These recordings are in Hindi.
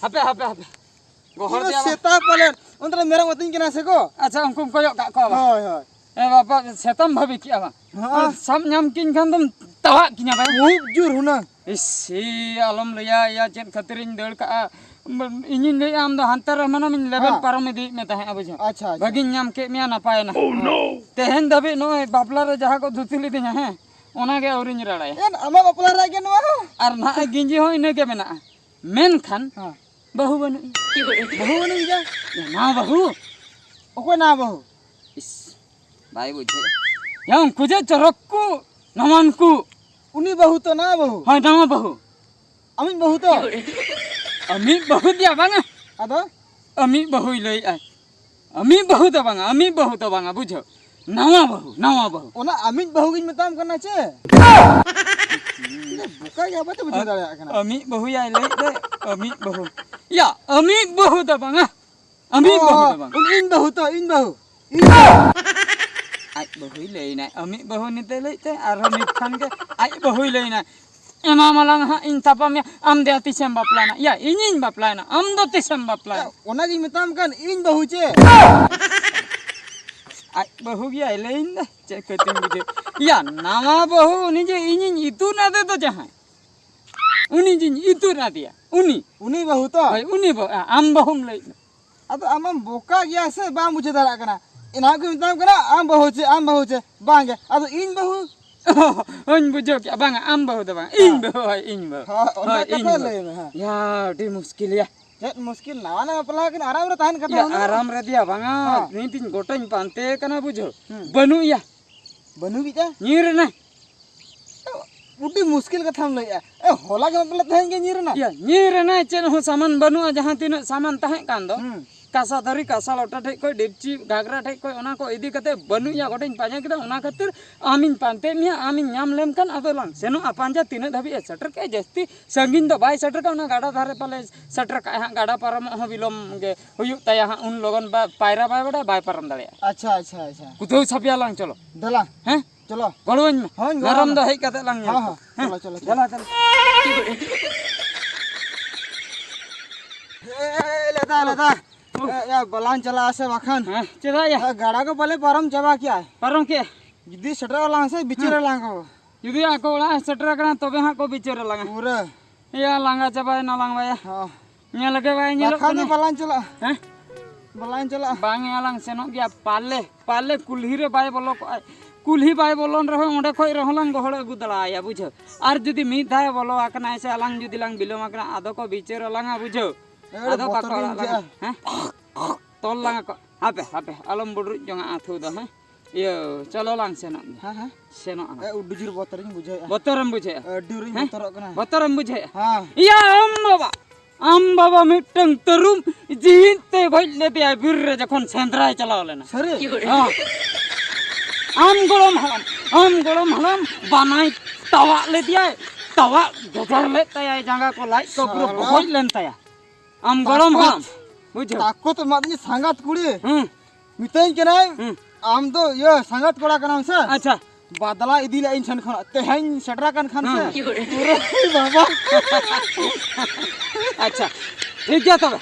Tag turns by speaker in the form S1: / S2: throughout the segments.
S1: hape hape hape gohor dia
S2: seta palen ontra merang oting kena se ko
S1: acha ungkum koyok kak ko ba
S2: hoy hoy
S1: bapak setam bhabi ki abang sam nyam kin kan dum tawa kinya ba
S2: jur hunang
S1: isi alam leya ya chen khatirin dal ka ingin le am da hantar mana min level param di me tahe abuja
S2: acha
S1: bagin nyam ke miya na pae na oh no tehen dabi no bapla re jaha ko dhutili dinya he ona ge aurin rada
S2: en ama bapla ra ge no
S1: ar na ginji ho ine ge mena men khan bahu banu
S2: ja
S1: ya na bahu
S2: okoi na bahu
S1: is bai bujhe yang kuje chorokku namanku
S2: uni bahu to na bahu
S1: ha nama bahu
S2: ami bahu to
S1: ami bahu dia banga
S2: ado
S1: ami bahu lei ai ami bahu to banga bujho nawa bahu
S2: ona ami bahu gin metam kana che buka ya ba to bujho dare kana
S1: ami bahu ya lei de ami bahu ya ami bahu to banga ami bahu to banga
S2: in bahu
S1: ai bahu lei na ami bahu ni te lei te ar ami khan ke ai bahu lei na ema malang ha in tapam ya am de ati sem baplana ya inin baplana am do ti sem baplana
S2: ona gin metam kan in bahu che
S1: ai bahu ya lei na che keting buje ya nama bahu ni je inin itu na de to jahan uni jin itu na dia
S2: uni bahu to
S1: ai uni bahu am bahum lei
S2: ado amam boka gya se ba bujho dare kana ina ko metam kana am bahu che bang ado in bahu
S1: on bujo kya bang am bahu to bang in bahu
S2: ona kata lei na
S1: ya di muskil ya
S2: jet muskil na wana pala kan aram re tahan kata
S1: ya aram re dia banga ni tin gotoñ pante kana bujo banu ya
S2: banu bi ja
S1: nyir na
S2: उठी मुश्किल का थाम लई ए होला के मतलब थान के नीर ना
S1: या nyir na chen ho saman banu jahan tin saman tahe kan do kasa dari kasa lota thek koi depchi gagra thek koi ona ko idi kate banu ya gotoñ panya kida ona khatir amin pante mia amin nyam lem kan ado lang seno apanja tina dhabi setter ke jasti sangin do bai setter ka ona gada dhare pale setter ka ha gada param ho bilom ge huyuk taya ha un logon ba paira bai bada bai param dale
S2: अच्छा
S1: kuthau sapya lang cholo
S2: दला
S1: हैं
S2: चलो
S1: golon garam do hei kate lang
S2: हां चलो
S1: jala
S2: लेता या बलान चला से वखन
S1: cheda ya
S2: गाड़ा को पहले परम चबा क्या है
S1: param ke
S2: जिदी सटर वाला से बिचरे लांगो
S1: judi ako ola setter kana tobe ha ko bichore langa
S2: पूरा
S1: ya langa chabai na lang baya
S2: हां
S1: nya lage bai nya
S2: वखन Balan चला
S1: हैं
S2: बलान चला
S1: bang alang senok gya palle kulhi re bai bolo kulhi bai bolon reho onde khoi reho lang gohol agu dala ya bujho ar judi mi dhai bolo akna ese alang judi lang bilom akna ado ko bichero langa bujho ado pakola lang हैं tol lang ko hape alam budru jonga athu do ha yo chalo lang senok
S2: हां
S1: senok
S2: ए उडुजुर बोतरिन बुझे
S1: botoram bujhe
S2: ड्यूरिंग बोतरक ना
S1: botoram bujhe
S2: हां
S1: ya am baba mitang terum jihinte bhaile dia birre jokhon sendrai chalao lena
S2: सरे
S1: am golom halam banai tawa le dia tawa gojor le taya janga ko lai ko puro bhoi len taya am golom halam bujho
S2: ताको तो मादनी संगात कुड़ी मितन के नाम आम तो ये संगात कोड़ा का नाम से
S1: अच्छा
S2: बादला इदी ले इंसान खाना तेहन सटरा कान खान से पूरे बाबा
S1: अच्छा ठीक है तब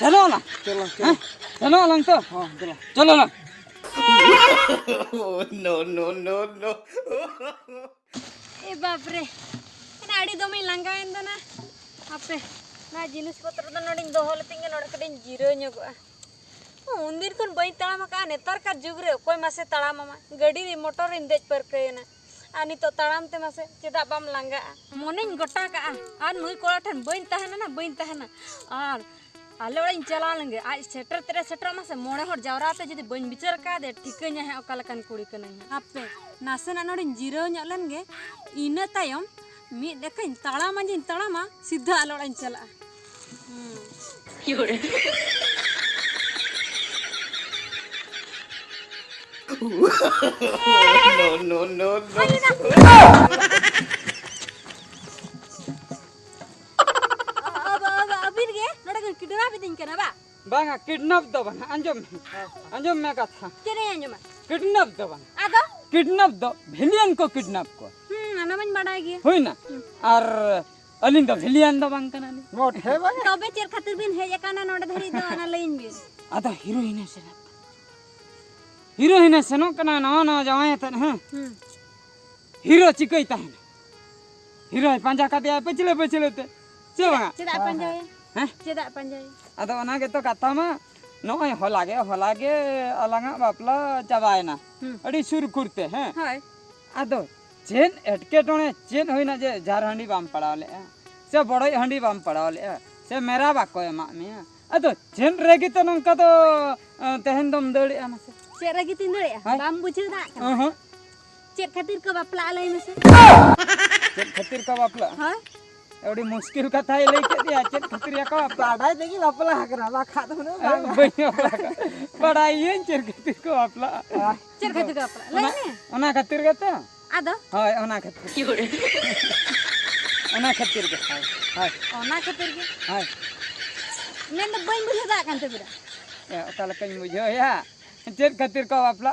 S1: चलो ना चलो लंग तो चलो ना
S3: no.
S4: ए बाप रे अड़ी दमे लंगायन दना आपे ना जिनिस पत्र द नोडिन दोहल तिंगे नोड कडिन जीरो ᱧᱚᱜᱚᱜᱼᱟ उंदीर खन बई तड़ाम का नेतार का जुग रे कोई मासे तड़ाम मा गाड़ी रे मोटर इन देज परकेना आनी तो तड़ाम ते मासे चेदा बाम लंगा मोनेन गोटा का आर नुई कोड़ा ठन बई तहना आर आले ओड़ाइन चला लंगे आज सेटर मासे मोड़े हर जावराते जदि बई बिचार का दे ठिकanya है ओका लकन कुड़ी कनई आपे नासेना नोडिन जीरो ᱧᱚᱜ लनगे इना तायम मी देखन तड़ामा सीधा आले ओड़ाइन चला
S3: no.
S4: अबीर गे नोडे किडवा भी दिन केना बा
S1: बांगा किडनैप दो बन अंजम में कथा
S4: चले अंजम
S1: किडनैप दो बन
S4: आदो
S1: किडनैप दो भेलियन को किडनैप को
S4: अना मन बड़ाई गे
S1: होई ना और अलिंग दो विलियन दो बांग कना नी
S2: मोटे बा
S4: तबे चेर खातिर बिन हेज काना नोड धरी दो ना लाइन बिन
S1: आदा हीरोइन सेनो कना नवा नवा जावाय तन हैं हीरो चिकई ताहन हीरो पांजा का दिया पचले पचले ते से बांगा
S4: चेदा पंजाय
S1: हैं
S4: चेदा पंजाय
S1: आदा ओना के तो कथा मा नोय होलागे अलंगा बापला चाबायना अड़ी सुर कुरते हैं
S4: हाय
S1: आदो चेन एटकेटोने चेन होइना जे जार हंडी बाम पड़ावले से बड़ई हंडी बाम पड़ावले से मेरा बाको एमा में आदो चेन रेगी तो नंका तो तेहन दम दड़ी आमसे
S4: चेर रगी तीन दड़े बाम बुझे दा
S1: हां
S4: चेर खातिर को बापला लई में से
S1: चेन खातिर का बापला
S4: हाय
S1: एवडी मुश्किल कथा है लेके दिया चेन खातिर या का बापला
S2: पाडाय देखी बापला हकरा बा खा तो ने
S1: बड़ाई चेन खातिर को बापला
S4: चेर खातिर को बापला लई में
S1: ओना खातिर गता
S4: आदो
S1: हाय ओना खातिर ओना खातिर के हाय
S4: ओना खातिर के
S1: हाय
S4: नेन तो बइन बुझे दा कांते बिरा
S1: या ओकाला कहीं बुझो या चेन खातिर को बापला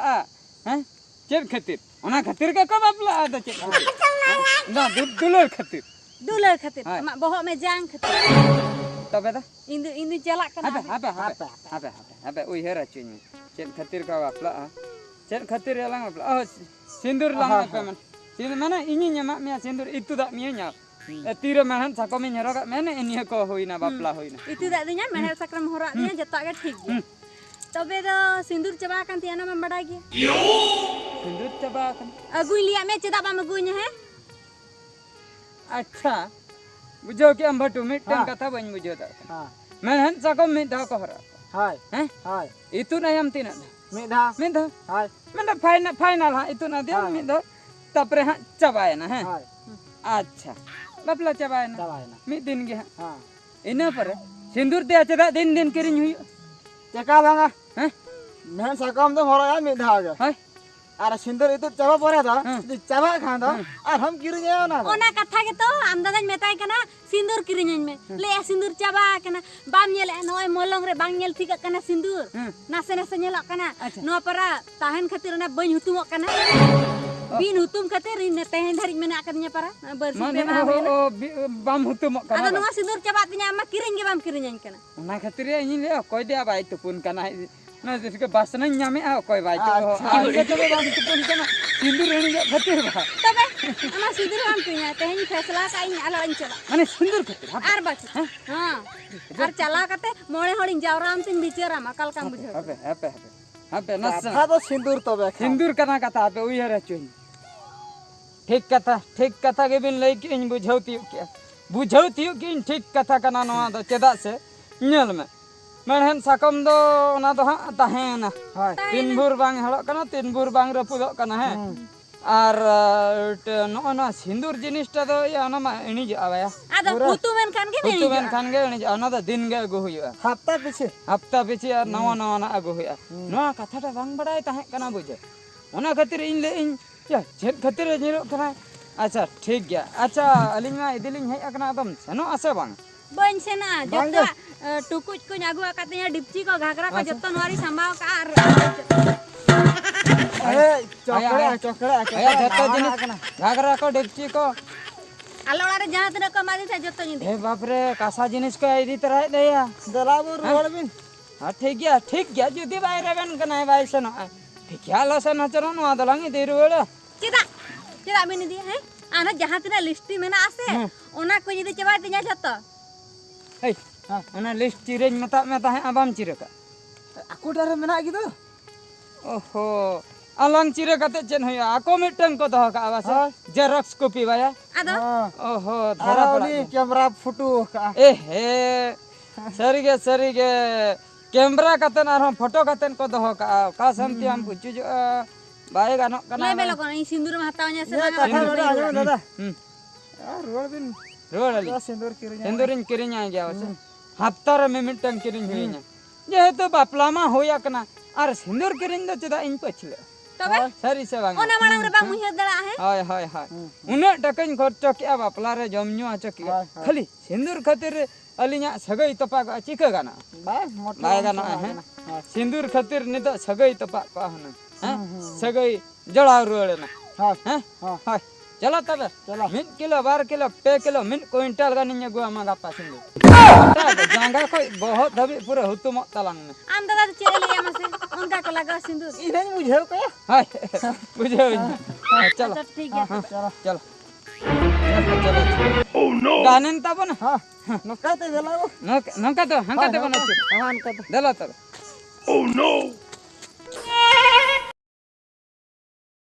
S1: हैं चेन खातिर ओना खातिर के को बापला तो चेन ना दुलर खातिर
S4: मा बहो में जांग खातिर
S1: तबे दा
S4: इंदु चला कना
S1: अबे ओइ हेरा चुन चेन खातिर का बापला चेन खातिर एलांग बापला सिंदूर लांग पे मन सिंदूर माने इनि न्यामा मिया सिंदूर इतु दा मिया nya तीर मेहन साको में हरोगा मैंने इनिया को होइना बापला होइना
S4: इतु दा दिnya मेहर सकरम होरा दिnya जता के ठीक गे तबे तो सिंदूर चबा कान तियाना में बड़ा गे
S1: सिंदूर चबा कन
S4: अगुई लिया में चदा बा में गुइnya है
S1: अच्छा बुझो के हम भटू मिटन कथा बन बुझो दा
S2: हां
S1: मेहन साको में धा को हरा
S2: हाय
S1: हैं
S2: हाय
S1: इतु ना हम तीना
S2: मेधा हाय
S1: मैंने फाइनल हां इतु ना दिया में दो तपरे हां चबाए ना हैं
S2: हाय
S1: अच्छा बापला चबाए ना
S2: चबाय ना
S1: मी दिन गे
S2: हां
S1: इना पर सिंदूर ते चदा दिन दिन किरिन हुई
S2: चका बांगा
S1: हैं
S2: मेहन साकम तो होरा मेधा आ गया
S1: हाय
S2: अरे सिंदूर इतु चबा परे था चबा खान था और हम किरु जायो ना
S4: ओना कथा के तो आमदादाñ मेताय कना सिंदूर किरिñañ में ले सिंदूर चबा कना बाम नेल नय मोलंग रे बांग नेल ठीक कना सिंदूर नासे नासे नेल कना नो परा ताहन खातिर ना बइन हुतुम कना बिन हुतुम खातिर इन तेहन धरि मेना कदिnya para बरसी पे मा
S1: बाम हुतुम
S4: ada
S1: कना
S4: नो सिंदूर चबा तिnya मा किरिñ गे बाम किरिñañ कना
S1: ओना खातिर इनि ले कोई दे बाई तुपुन कना ना जिसके बासना न्यामे आ कोई बाई तो आगे तो बाम तुपुन कना सिंदूर रेणी खातिर बा
S4: तबे ama सिंदूर बाम किरिña तेहन फैसला काई आला इन चला
S1: माने सिंदूर खातिर
S4: आर बाच हां आर चला कते मोळे हडिन जावराम तिन बिचरा मा कल काम बुझो
S1: अबे नस
S2: था तो सिंदूर तो बे
S1: सिंदूर कना कथा पे उही रे चुन ठीक कथा के बिन लई के इन बुझौती के इन ठीक कथा कना नवा दो चेदा से नेल में मेहन साकम दो ना दो हां ताहेना
S2: हाय
S1: तीन भूर बांग हड़ो कना तीन भूर बांग रपुदो कना है और नो ना सिंदूर जिनिसटा दो या ना मा इनि जो आया
S4: ada hutumen kan ge
S1: तो मेन खान गे इनि ना दा दिन गे अगु हुया हफ्ता पीछे और नवा नवा ना अगु हुया नवा कथाटा बांग बड़ाय ताहे कना बुझे ओना खातिर इन ले इन या चेद खातिर जिरो कना अच्छा ठीक गया अच्छा अलिंग मा इदिलिंग हे अकना दम सेनो आसे बांग
S4: बन सेना जत्ता टुकुच को जागु कातnya डिपची को घाघरा को जत्ता नवारी संभाव का आर
S2: अरे चोकड़ा
S1: आया जत्ता जिनिस घाघरा को डिपची को
S4: आलोड़ा रे जहां तने कमादी था जत्ता जिंदे
S1: ए बाप रे कासा जिनिस को इदी तरह दया
S2: दलाबुर रोड बिन
S1: हां ठीक गया जुदी बाय रेबन कना बाय सनो ठीक गया लसन हचरो नो आदलांगी देरुवेला
S4: चेदा बिन दी है आना जहां तने लिस्टी मेना आसे ओना को जदी चबा तिnya जत्ता
S1: ए ओना लिस्ट चिरेज मता है अबाम चिरका
S2: aku dare mena gitu
S1: ओहो अलंग चिरे कते चेन होया आको मिटन को दह का आवास जेरॉक्स कॉपी बाया
S4: ada
S1: ओहो
S2: धरा
S1: धरा
S2: पड़ी कैमरा फोटो का
S1: ए हे सरीगे कैमरा कतन आर फोटो कतन को दह का समति हम पूछू जो बाय गानो कना
S4: ले बेलो कोन सिंदूर में हतावnya से
S2: ये कथा बड़ा आगे दादा
S1: हम्म
S2: यार रोड बिन
S1: रोडली
S2: सिंदूर किरु
S1: सिंदूरिन किरिन आ गया वसे हफ्ता रे में मिटन किरिन होइना जे तो बापलामा होया कना आर सिंदूर किरिन दो चदा इन पछले
S4: तबे
S1: सरी से बांग
S4: ओना मांग रे बा मुहिया दड़ा है
S1: हाय उन्हें टकन खर्चो क्या बापला रे जमन्यो आचो किया खाली सिंदूर खातिर अलिया सगई तपा चिका गाना बाय गाना है सिंदूर खातिर नि तो सगई तपा का हन हैं सगई जड़ा रोड़ना
S2: हां
S1: हैं हाय चलो तब
S2: चलो।
S1: 1 किलो 2 किलो 2 किलो 1 क्विंटल गानी अगुआ मा गापा सिंदूर जांगा को बहुत धबी पूरा हुतुम तलांग में
S4: आम दादा तो चेरे लिया मसे उनका को लगा सिंदूर
S2: इधर बुझे को
S1: हाय बुझे चलो
S4: अच्छा ठीक है
S1: चलो चलो चलो ओह नो गानेन तब ना
S2: हां नकाते देला
S1: नका तो हंका ते बना
S2: हां नकाते
S1: देला तब
S3: Oh no!